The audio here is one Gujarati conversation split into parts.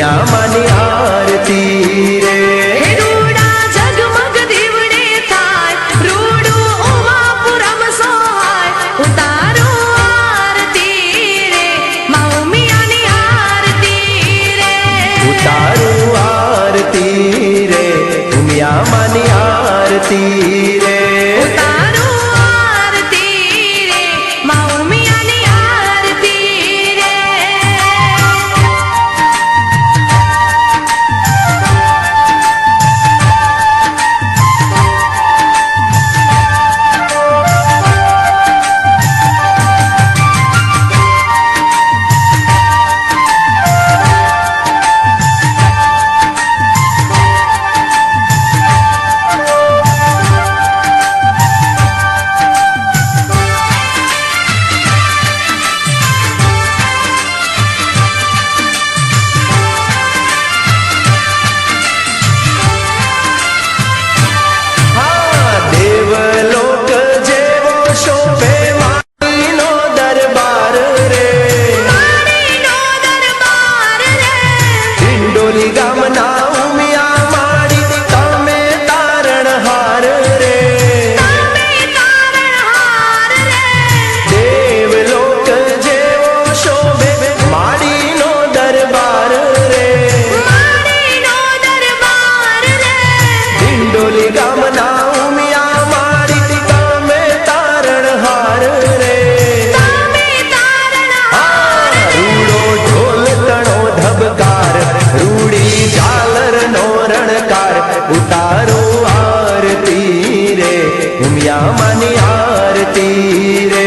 ઉમિયા માની આરતી રે રૂડા જગમગ દીવડે થાય રૂડું ઉમાપુરમ સોહાય ઉતારો આરતી રે માં ઉમિયાની આરતી રે ઉતારો આરતી રે ઉમિયા માની આરતી રે ઉતારો આરતી રે માં ઉમિયાની આરતી રે ઉતારો આરતી રે ઉમિયા માની આરતી રે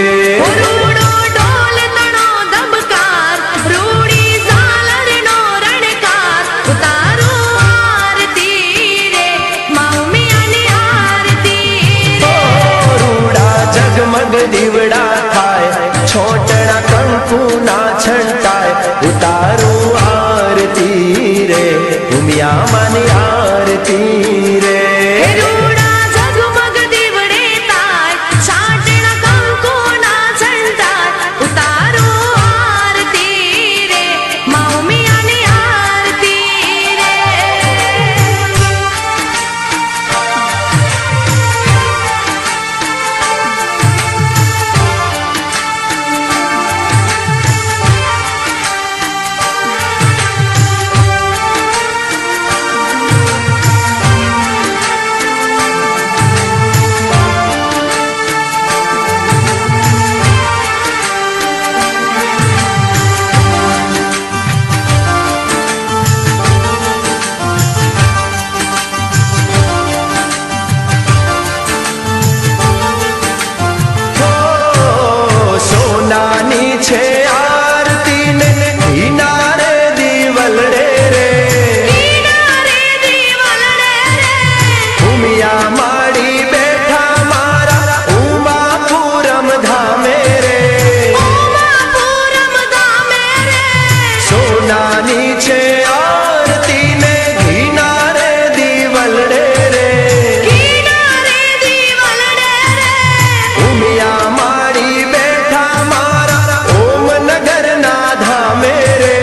રૂડો ઢોલ તણો ધબકાર રૂડી ઝાલરનો રણકાર ઉતારો આરતી રે માં ઉમિયાની આરતી રે રૂડા જગમગ દીવડા થાય છોટણા કંકુ ના છંટાય ઉતારો આરતી રે ઉમિયા માની આરતી રે રૂડા જગમગ દીવડે થાય છાટણા કંકુ ના છંટાય ઉતારો આરતી રે માં ઉમિયાની આરતી રે છે આરતી ને કિનારે દીવલડે રે કિનારે દીવલડે રે ઉમિયા માડી બેઠા મારા ઉમાપુરમ ધામે રે ઉમાપુરમ ધામે રે સોનાની છે આરતી ને કિનારે દીવલડે રે કિનારે દીવલડે રે ઉમિયા માડી બેઠા મારા ઓમનગર ના ધામે રે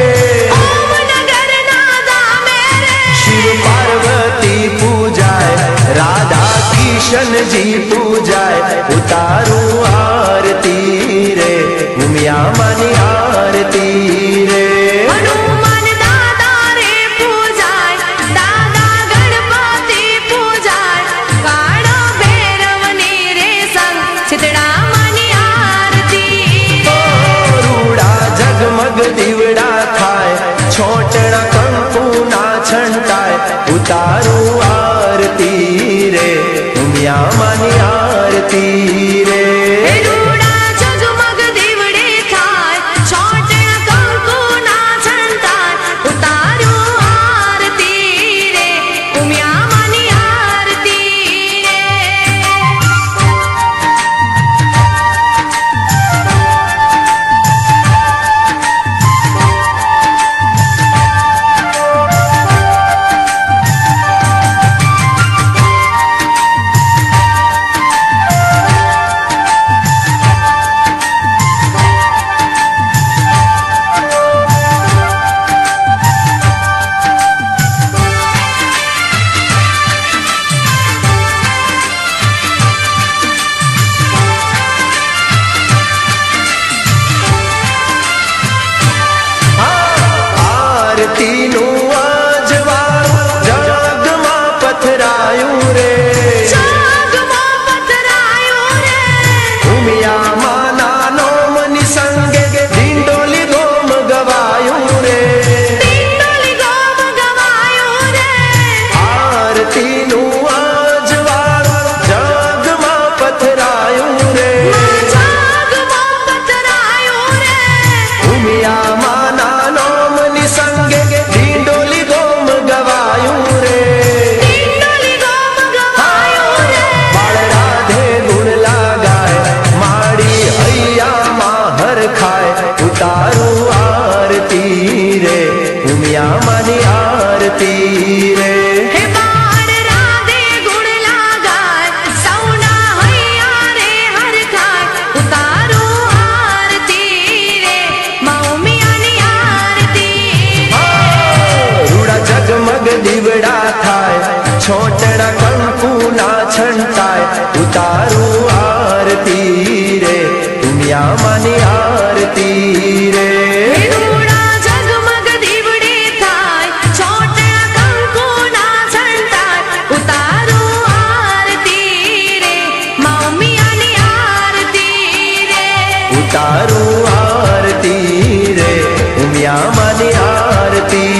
ઓમનગર ના ધામે રે શિવ પાર્વતી પૂજાય રાધા કિશનજી પૂજાય ઉતારું આરતી રે ઉમિયા માની આરતી રે હનુમાન દાદા રે પૂજાય દાદા ગણપતિ પૂજાય કાળો ભૈરવની રે સંગ ચિતડા માની આરતી રૂડા જગમગ દીવડા થાય છોટણા કંકુ ના છંટાય ઉતારું આરતી રે ઉમિયા માની આરતી રે રૂડા જગમગ દીવડે થાય છોટણા કંકુ ના છંટાય ઉતારો આરતી રે ઉમિયા માની આરતી રે માની આરતી રે. હે બાળ રાધે ગુણ લાગાય સૌના હૈયા રે હરખાય ઉતારું આરતી રે મા ઉમિયાની આરતી રે. રૂડા જગમગ દીવડા થાય છોટણા કંકુ ના છંટાય ઉતારું આરતી રે ઉમિયા માની આરતી રે. હે રૂડા જગમગ દીવડે થાય છોટણા કંકુ ના છંટાય ઉતારું આરતી રે મા ઉમિયાની આરતી રે. ઉતારું આરતી રે ઉમિયા માની આરતી